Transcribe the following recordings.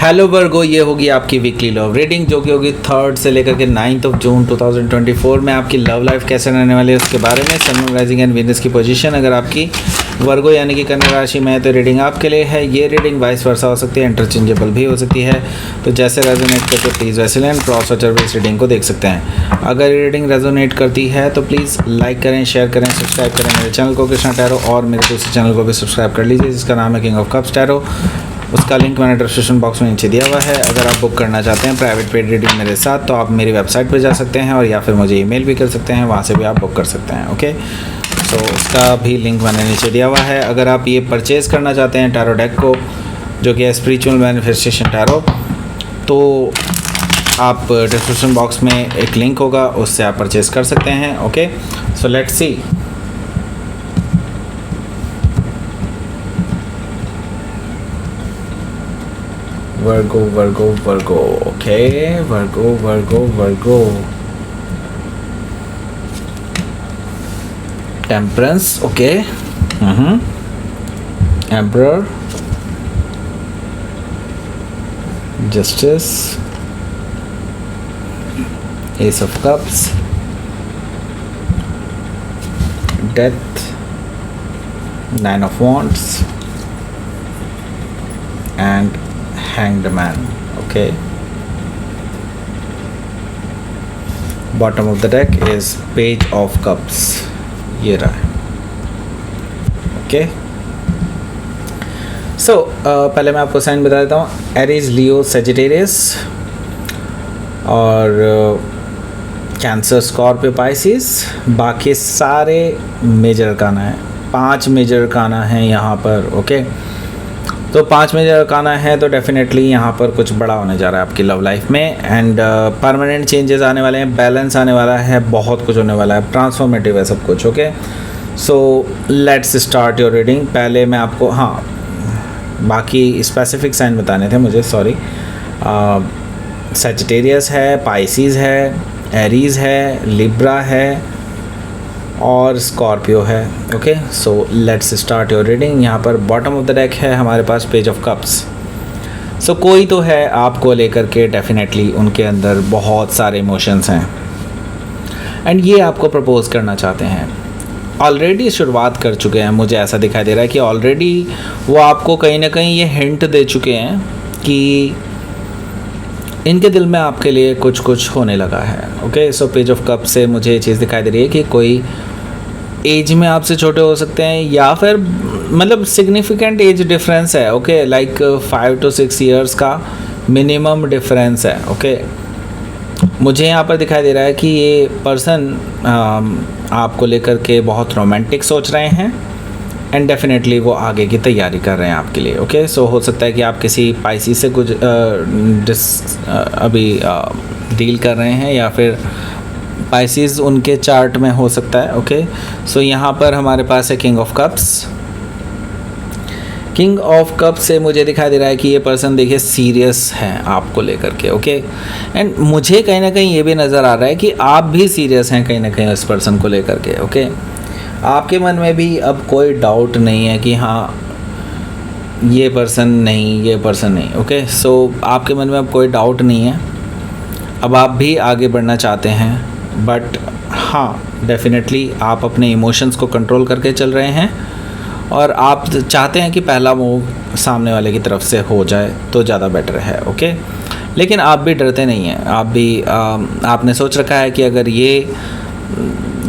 Hello वर्गो, ये होगी आपकी वीकली लव रीडिंग जो कि होगी 3 से लेकर के 9 जून 2024 में। आपकी लव लाइफ कैसे रहने वाली है उसके बारे में, sun moon rising and Venus की पोजीशन अगर आपकी वर्गो यानी कि कन्या राशि में है तो रीडिंग आपके लिए है। ये रीडिंग वाइस वर्सा हो सकती है, इंटरचेंजेबल भी हो सकती है, तो जैसे रेजोनेट करते प्लीज़ वैसे लें। क्रॉस और बेस रीडिंग को देख सकते हैं। अगर ये रीडिंग रेजोनेट करती है तो प्लीज़ लाइक करें, शेयर करें, सब्सक्राइब करें मेरे चैनल को कृष्णा टैरो, और मेरे दूसरे चैनल को भी सब्सक्राइब कर लीजिए जिसका नाम है किंग ऑफ कप्स टैरो। उसका लिंक मैंने डिस्क्रिप्शन बॉक्स में नीचे दिया हुआ है। अगर आप बुक करना चाहते हैं प्राइवेट पेड रीडिंग मेरे साथ तो आप मेरी वेबसाइट पर जा सकते हैं, और या फिर मुझे ईमेल भी कर सकते हैं, वहाँ से भी आप बुक कर सकते हैं। ओके, तो उसका भी लिंक मैंने नीचे दिया हुआ है। अगर आप ये परचेज़ करना चाहते हैं टैरो डेक को जो कि है स्पिरिचुअल मैनिफेस्टेशन टैरो, तो आप डिस्क्रिप्शन बॉक्स में एक लिंक होगा, उससे आप परचेज़ कर सकते हैं। Okay, so let's see. Virgo, Virgo, Virgo. Okay, Virgo, Virgo, Virgo. Temperance. Okay. Emperor. Justice. Ace of Cups. Death. Nine of Wands. And Hanged Man. Okay, bottom of the deck is Page of Cups. ये रहा। Okay, सो पहले मैं आपको sign बता देता हूँ। Aries, लियो, Sagittarius और cancer, Scorpio, Pisces. बाकी सारे मेजर अरकाना है। 5 मेजर अरकाना हैं यहाँ पर। ओके, तो 5 मेजर अरकाना है तो डेफिनेटली यहाँ पर कुछ बड़ा होने जा रहा है आपकी लव लाइफ में। एंड परमानेंट चेंजेस आने वाले हैं, बैलेंस आने वाला है, बहुत कुछ होने वाला है, ट्रांसफॉर्मेटिव है सब कुछ। Okay, so let's start your reading. पहले मैं आपको बाकी स्पेसिफिक साइन बताने थे मुझे, सॉरी। सजिटेरियस है, पाइसिस है, एरीज है, लिब्रा है और स्कॉर्पियो है। Okay, so let's start your reading. यहाँ पर बॉटम ऑफ द डेक है हमारे पास पेज ऑफ कप्स। सो कोई तो है आपको लेकर के, डेफिनेटली उनके अंदर बहुत सारे इमोशंस हैं एंड ये आपको प्रपोज करना चाहते हैं। ऑलरेडी शुरुआत कर चुके हैं, मुझे ऐसा दिखाई दे रहा है कि ऑलरेडी वो आपको कहीं ना कहीं ये हिंट दे चुके हैं कि इनके दिल में आपके लिए कुछ कुछ होने लगा है। Okay, so page of cup से मुझे ये चीज़ दिखाई दे रही है कि कोई एज में आपसे छोटे हो सकते हैं या फिर मतलब सिग्निफिकेंट एज डिफरेंस है। ओके, लाइक 5 to 6 ईयर्स का मिनिमम डिफरेंस है। ओके, मुझे यहाँ पर दिखाई दे रहा है कि ये पर्सन आपको लेकर के बहुत रोमांटिक सोच रहे हैं एंड डेफिनेटली वो आगे की तैयारी कर रहे हैं आपके लिए। ओके, सो हो सकता है कि आप किसी पाइसी से कुछ अभी डील कर रहे हैं या फिर पाइसिस उनके चार्ट में हो सकता है। ओके, सो यहाँ पर हमारे पास है king of cups. King of cup से मुझे दिखाई दे रहा है कि ये पर्सन देखिए सीरियस हैं आपको लेकर के। ओके, एंड मुझे कहीं ना कहीं ये भी नज़र आ रहा है कि आप भी सीरियस हैं कहीं ना कहीं उस पर्सन को लेकर के। ओके, आपके मन में भी अब कोई डाउट नहीं है कि हाँ ये पर्सन नहीं, ये पर्सन नहीं। ओके, सो आपके मन में अब कोई डाउट नहीं है, अब आप भी आगे बढ़ना चाहते हैं, बट हाँ डेफिनेटली आप अपने इमोशंस को कंट्रोल करके चल रहे हैं और आप चाहते हैं कि पहला मूव सामने वाले की तरफ से हो जाए तो ज़्यादा बेटर है। ओके, लेकिन आप भी डरते नहीं हैं, आप भी आपने सोच रखा है कि अगर ये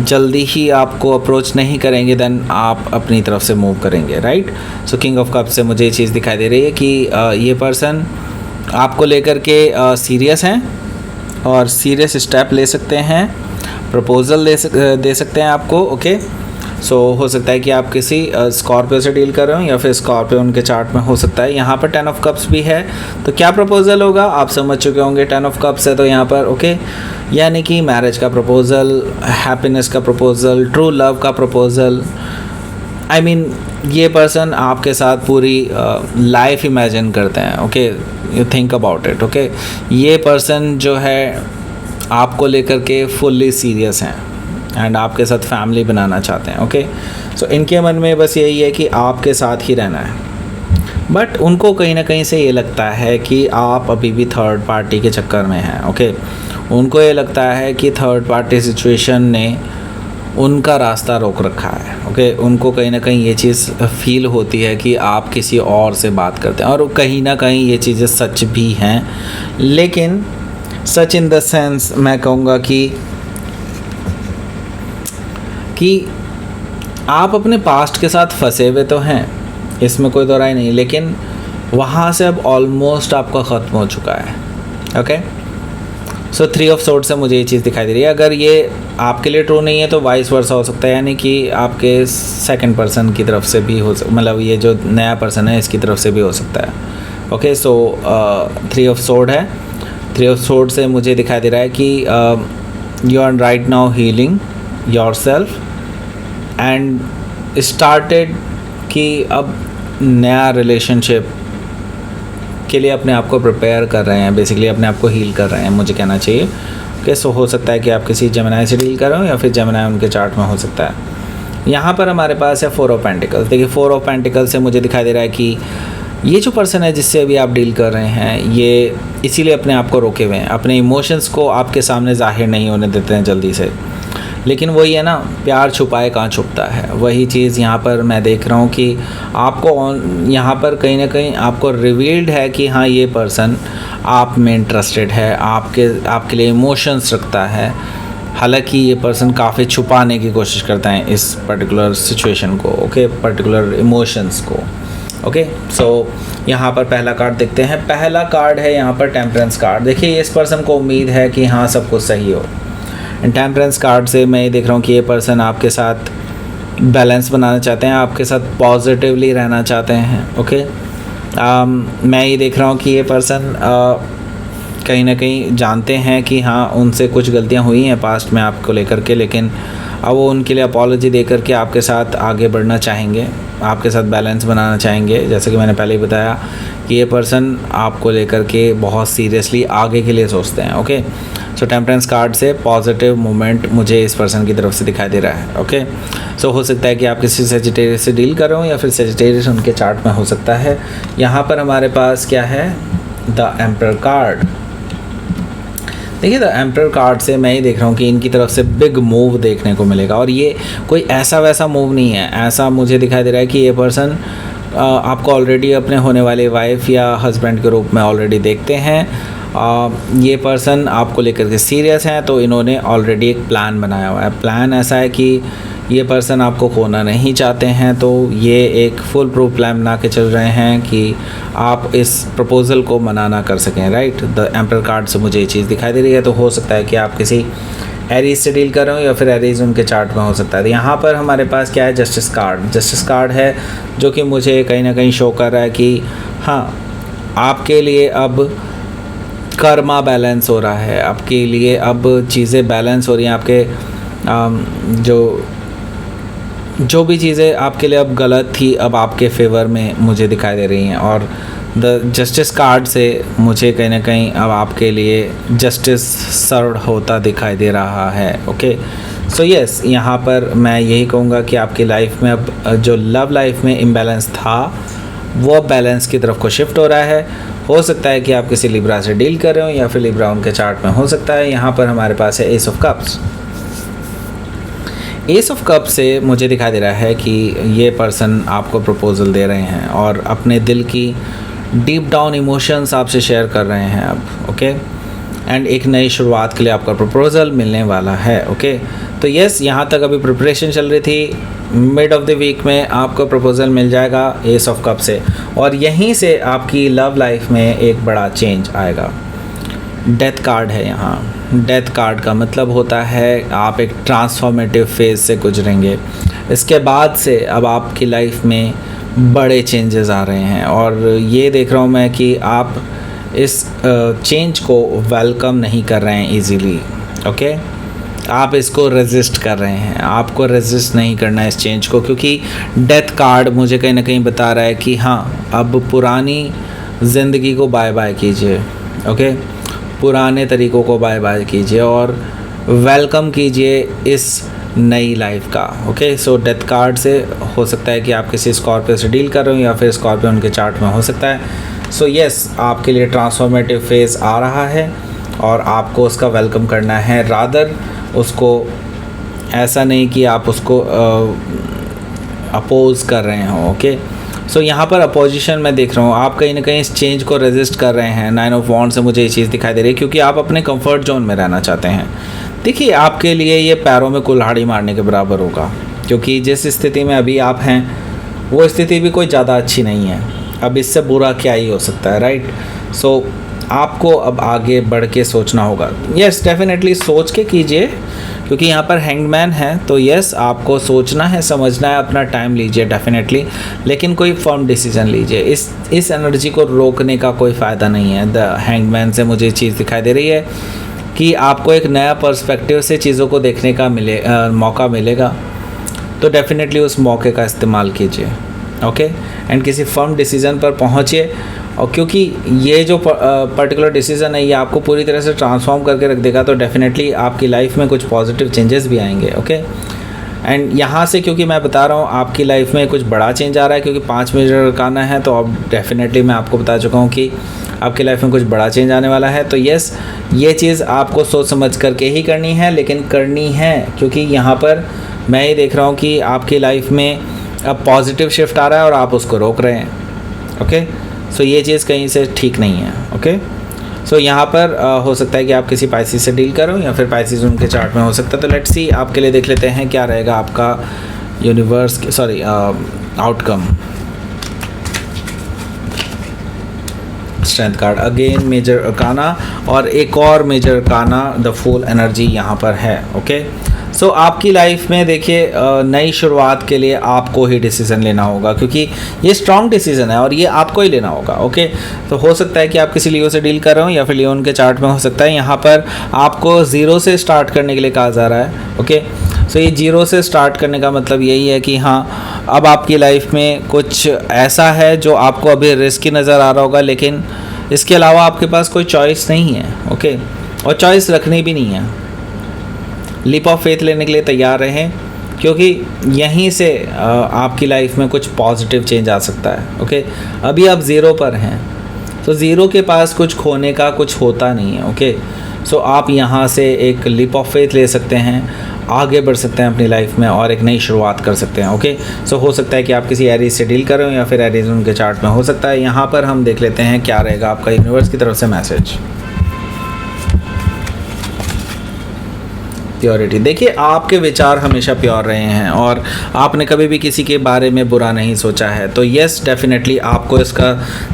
जल्दी ही आपको अप्रोच नहीं करेंगे देन आप अपनी तरफ से मूव करेंगे। Right, so king of cup से मुझे ये चीज़ दिखाई दे रही है कि ये पर्सन आपको लेकर के सीरियस हैं और सीरियस स्टेप ले सकते हैं, प्रपोजल दे सकते हैं आपको। ओके, सो हो सकता है कि आप किसी स्कॉर्पियो से डील कर रहे हो या फिर स्कॉर्पियो उनके चार्ट में हो सकता है। यहाँ पर 10 ऑफ कप्स भी है, तो क्या प्रपोजल होगा आप समझ चुके होंगे। 10 ऑफ कप्स है तो यहाँ पर ओके, यानी कि मैरिज का प्रपोजल, हैप्पीनेस का प्रपोजल, ट्रू लव का प्रपोजल। आई मीन ये पर्सन आपके साथ पूरी लाइफ इमेजिन करते हैं। Okay, you think about it. Okay, ये पर्सन जो है आपको लेकर के फुल्ली सीरियस हैं एंड आपके साथ फैमिली बनाना चाहते हैं। ओके, सो इनके मन में बस यही है कि आपके साथ ही रहना है, बट उनको कहीं ना कहीं से ये लगता है कि आप अभी भी थर्ड पार्टी के चक्कर में हैं। ओके, उनको ये लगता है कि थर्ड पार्टी सिचुएशन ने उनका रास्ता रोक रखा है। ओके, उनको कहीं ना कहीं ये चीज़ फील होती है कि आप किसी और से बात करते हैं, और कहीं ना कहीं ये चीज़ें सच भी हैं, लेकिन सच इन द सेंस मैं कहूँगा कि आप अपने पास्ट के साथ फंसे हुए तो हैं, इसमें कोई दो राय नहीं, लेकिन वहाँ से अब ऑलमोस्ट आपका ख़त्म हो चुका है। ओके, सो 3 ऑफ सोर्ड से मुझे ये चीज़ दिखाई दे रही है। अगर ये आपके लिए ट्रू नहीं है तो वाइस वर्सा हो सकता है, यानी कि आपके सेकंड पर्सन की तरफ से भी हो मतलब ये जो नया पर्सन है इसकी तरफ से भी हो सकता है। ओके, सो 3 ऑफ सोर्ड है। 3 ऑफ सोर्ड से मुझे दिखाई दे रहा है कि you are right now healing yourself and started, कि अब नया रिलेशनशिप के लिए अपने आप को प्रिपेयर कर रहे हैं, बेसिकली अपने आप को हील कर रहे हैं, मुझे कहना चाहिए। ओके, सो हो सकता है कि आप किसी जेमिनाई से डील कर रहे हो या फिर जेमिनाई उनके चार्ट में हो सकता है। यहाँ पर हमारे पास है 4 ऑफ पेंटिकल्स। देखिए 4 ऑफ पेंटिकल्स से मुझे दिखाई दे रहा है कि ये जो पर्सन है जिससे अभी आप डील कर रहे हैं, ये इसीलिए अपने आप को रोके हुए हैं, अपने इमोशंस को आपके सामने जाहिर नहीं होने देते हैं जल्दी से। लेकिन वही है ना, प्यार छुपाए कहाँ छुपता है, वही चीज़ यहाँ पर मैं देख रहा हूँ कि आपको यहाँ पर कहीं ना कहीं आपको रिवील्ड है कि हाँ ये पर्सन आप में इंटरेस्टेड है, आपके लिए इमोशंस रखता है। हालांकि ये पर्सन काफ़ी छुपाने की कोशिश करता है इस पर्टिकुलर सिचुएशन को, ओके, पर्टिकुलर इमोशंस को। ओके, सो यहाँ पर पहला कार्ड देखते हैं। पहला कार्ड है यहाँ पर टेम्परेंस कार्ड। देखिए इस पर्सन को उम्मीद है कि हाँ सब कुछ सही हो। टेम्परेंस कार्ड से मैं ये देख रहा हूँ कि ये पर्सन आपके साथ बैलेंस बनाना चाहते हैं, आपके साथ पॉजिटिवली रहना चाहते हैं। ओके, मैं ये देख रहा हूँ कि ये पर्सन कहीं ना कहीं जानते हैं कि हाँ उनसे कुछ गलतियाँ हुई हैं पास्ट में आपको लेकर के, लेकिन अब वो उनके लिए अपॉलॉजी दे करके आपके साथ आगे बढ़ना चाहेंगे, आपके साथ बैलेंस बनाना चाहेंगे। जैसे कि मैंने पहले ही बताया कि ये पर्सन आपको लेकर के बहुत सीरियसली आगे के लिए सोचते हैं। ओके, सो टेम्परेंस कार्ड से पॉजिटिव मूवमेंट मुझे इस पर्सन की तरफ से दिखाई दे रहा है। ओके, सो हो सकता है कि आप किसी सेजिटेरियस से डील कर रहे हो या फिर सेजिटेरियस उनके चार्ट में हो सकता है। यहाँ पर हमारे पास क्या है, द एम्परर कार्ड। देखिए द एम्परर कार्ड से मैं ये देख रहा हूँ कि इनकी तरफ से बिग मूव देखने को मिलेगा, और ये कोई ऐसा वैसा मूव नहीं है। ऐसा मुझे दिखाई दे रहा है कि ये पर्सन आपको ऑलरेडी अपने होने वाले वाइफ या हस्बैंड के रूप में ऑलरेडी देखते हैं। ये पर्सन आपको लेकर के सीरियस हैं, तो इन्होंने ऑलरेडी एक प्लान बनाया हुआ है। प्लान ऐसा है कि ये पर्सन आपको खोना नहीं चाहते हैं, तो ये एक फुल प्रूफ प्लान बना के चल रहे हैं कि आप इस प्रपोज़ल को मना ना कर सकें। राइट, द एम्परर कार्ड से मुझे ये चीज़ दिखाई दे रही है। तो हो सकता है कि आप किसी एरीज से डील कर रहे हो या फिर एरीज उनके चार्ट में हो सकता है। तो यहाँ पर हमारे पास क्या है, जस्टिस कार्ड। जस्टिस कार्ड है जो कि मुझे कहीं ना कहीं शो कर रहा है कि हाँ आपके लिए अब कर्मा बैलेंस हो रहा है, आपके लिए अब चीज़ें बैलेंस हो रही हैं। आपके जो भी चीज़ें आपके लिए अब गलत थी अब आपके फेवर में मुझे दिखाई दे रही हैं। और द जस्टिस कार्ड से मुझे कहीं ना कहीं अब आपके लिए जस्टिस सर्व होता दिखाई दे रहा है। ओके, सो यस, यहाँ पर मैं यही कहूँगा कि आपकी लाइफ में अब जो लव लाइफ में इम्बैलेंस था वो बैलेंस की तरफ को शिफ्ट हो रहा है। हो सकता है कि आप किसी लिब्रा से डील कर रहे हो या फिर लिब्रा उनके चार्ट में हो सकता है। यहाँ पर हमारे पास है S of cups. S of cup से मुझे दिखाई दे रहा है कि ये पर्सन आपको प्रपोजल दे रहे हैं और अपने दिल की डीप डाउन इमोशंस आपसे शेयर कर रहे हैं अब। ओके, एंड एक नई शुरुआत के लिए आपका प्रपोजल मिलने वाला है। ओके, तो यस, यहाँ तक अभी प्रिपरेशन चल रही थी। मिड ऑफ द वीक में आपको प्रपोजल मिल जाएगा एस ऑफ कप से, और यहीं से आपकी लव लाइफ में एक बड़ा चेंज आएगा। डेथ कार्ड है यहाँ। डेथ कार्ड का मतलब होता है आप एक ट्रांसफॉर्मेटिव फेज से गुजरेंगे। इसके बाद से अब आपकी लाइफ में बड़े चेंजेस आ रहे हैं, और ये देख रहा हूँ मैं कि आप इस चेंज को वेलकम नहीं कर रहे हैं इजीली। ओके, आप इसको रेजिस्ट कर रहे हैं। आपको रेजिस्ट नहीं करना है इस चेंज को, क्योंकि डेथ कार्ड मुझे कहीं ना कहीं बता रहा है कि हाँ अब पुरानी ज़िंदगी को बाय बाय कीजिए। ओके, पुराने तरीक़ों को बाय बाय कीजिए और वेलकम कीजिए इस नई लाइफ का। ओके, सो डेथ कार्ड से हो सकता है कि आप किसी स्कॉर्पियो से डील कर रहे हो या फिर स्कॉर्पियो उनके चार्ट में हो सकता है। सो यस, आपके लिए ट्रांसफॉर्मेटिव फेज़ आ रहा है और आपको उसका वेलकम करना है। रादर उसको ऐसा नहीं कि आप उसको अपोज़ कर रहे हो। ओके, सो यहाँ पर अपोजिशन मैं देख रहा हूँ, आप कहीं ना कहीं इस चेंज को रेजिस्ट कर रहे हैं। 9 ऑफ वॉन्ड्स से मुझे ये चीज़ दिखाई दे रही है क्योंकि आप अपने कंफर्ट जोन में रहना चाहते हैं। देखिए, आपके लिए ये पैरों में कुल्हाड़ी मारने के बराबर होगा क्योंकि जिस स्थिति में अभी आप हैं वो स्थिति भी कोई ज़्यादा अच्छी नहीं है। अब इससे बुरा क्या ही हो सकता है, राइट? सो आपको अब आगे बढ़ के सोचना होगा। यस, डेफिनेटली सोच के कीजिए क्योंकि यहाँ पर हैंगमैन है। तो यस, आपको सोचना है, समझना है, अपना टाइम लीजिए डेफिनेटली, लेकिन कोई फर्म डिसीजन लीजिए। इस एनर्जी को रोकने का कोई फ़ायदा नहीं है। द हैंगमैन से मुझे चीज़ दिखाई दे रही है कि आपको एक नया पर्सपेक्टिव से चीज़ों को देखने का मौका मिलेगा, तो डेफिनेटली उस मौके का इस्तेमाल कीजिए। ओके, एंड किसी फर्म डिसीज़न पर पहुँचिए, और क्योंकि ये जो पर्टिकुलर डिसीज़न है ये आपको पूरी तरह से ट्रांसफॉर्म करके रख देगा, तो डेफिनेटली आपकी लाइफ में कुछ पॉजिटिव चेंजेस भी आएंगे। ओके, एंड यहाँ से क्योंकि मैं बता रहा हूँ आपकी लाइफ में कुछ बड़ा चेंज आ रहा है क्योंकि 5 मेजर अरकाना है, तो अब डेफिनेटली मैं आपको बता चुका हूँ कि आपकी लाइफ में कुछ बड़ा चेंज आने वाला है। तो यस, ये चीज़ आपको सोच समझ करके ही करनी है, लेकिन करनी है क्योंकि यहाँ पर मैं ये देख रहा हूँ कि आपकी लाइफ में अब पॉजिटिव शिफ्ट आ रहा है और आप उसको रोक रहे हैं। ओके, सो ये चीज़ कहीं से ठीक नहीं है। ओके, सो यहाँ पर हो सकता है कि आप किसी पाइसिस से डील करो या फिर पाइसिस उनके चार्ट में हो सकता है। तो लेट्स सी, आपके लिए देख लेते हैं क्या रहेगा आपका universe outcome. Strength card again major arcana और एक और major arcana the fool energy यहाँ पर है। ओके, सो आपकी लाइफ में देखिए नई शुरुआत के लिए आपको ही डिसीज़न लेना होगा क्योंकि ये स्ट्रॉन्ग डिसीज़न है और ये आपको ही लेना होगा। ओके, तो हो सकता है कि आप किसी लियो से डील कर रहे हो या फिर लियो उनके चार्ट में हो सकता है। यहाँ पर आपको ज़ीरो से स्टार्ट करने के लिए कहा जा रहा है। ओके, सो ये ज़ीरो से स्टार्ट करने का मतलब यही है कि हाँ, अब आपकी लाइफ में कुछ ऐसा है जो आपको अभी रिस्की नज़र आ रहा होगा, लेकिन इसके अलावा आपके पास कोई चॉइस नहीं है। ओके, और चॉइस रखनी भी नहीं है। लीप ऑफ फेथ लेने के लिए तैयार रहें क्योंकि यहीं से आपकी लाइफ में कुछ पॉजिटिव चेंज आ सकता है। ओके, अभी आप ज़ीरो पर हैं, तो ज़ीरो के पास कुछ खोने का कुछ होता नहीं है। ओके, सो आप यहाँ से एक लीप ऑफ फेथ ले सकते हैं, आगे बढ़ सकते हैं अपनी लाइफ में और एक नई शुरुआत कर सकते हैं। ओके, सो हो सकता है कि आप किसी एरीज से डील कर रहे हो या फिर एरीज उनके चार्ट में हो सकता है। यहाँ पर हम देख लेते हैं क्या रहेगा आपका यूनिवर्स की तरफ से मैसेज। प्योरिटी, देखिए आपके विचार हमेशा प्योर रहे हैं और आपने कभी भी किसी के बारे में बुरा नहीं सोचा है। तो यस, डेफिनेटली आपको इसका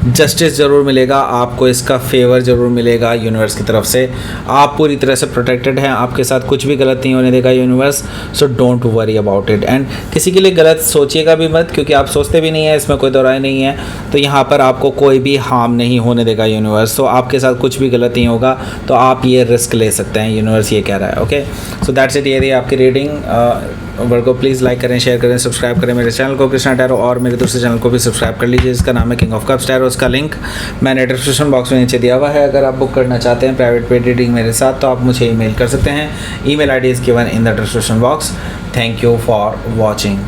जस्टिस ज़रूर मिलेगा, आपको इसका फेवर ज़रूर मिलेगा यूनिवर्स की तरफ से। आप पूरी तरह से प्रोटेक्टेड हैं, आपके साथ कुछ भी गलत नहीं होने देगा universe. So don't worry about it, and किसी के लिए गलत सोचिएगा भी मत क्योंकि आप सोचते भी नहीं है, इसमें कोई दो राय नहीं है। तो यहाँ पर आपको कोई भी हार्म नहीं होने देगा यूनिवर्स। सो आपके साथ कुछ भी गलत नहीं होगा, तो आप ये रिस्क ले सकते हैं, यूनिवर्स ये कह रहा है। ओके, सो दैट्स इट, ये थी आपकी रीडिंग। वर्गो प्लीज़ लाइक करें, शेयर करें, सब्सक्राइब करें मेरे चैनल को कृष्णा टैरो, और मेरे दूसरे चैनल को भी सब्सक्राइब कर लीजिए जिसका नाम है किंग ऑफ कप्स टैरो। उसका लिंक मैंने डिस्क्रिप्शन बॉक्स में नीचे दिया हुआ है। अगर आप बुक करना चाहते हैं प्राइवेट पेड रीडिंग मेरे साथ तो आप मुझे ईमेल कर सकते हैं। Email ID is given in the description box. Thank you for watching.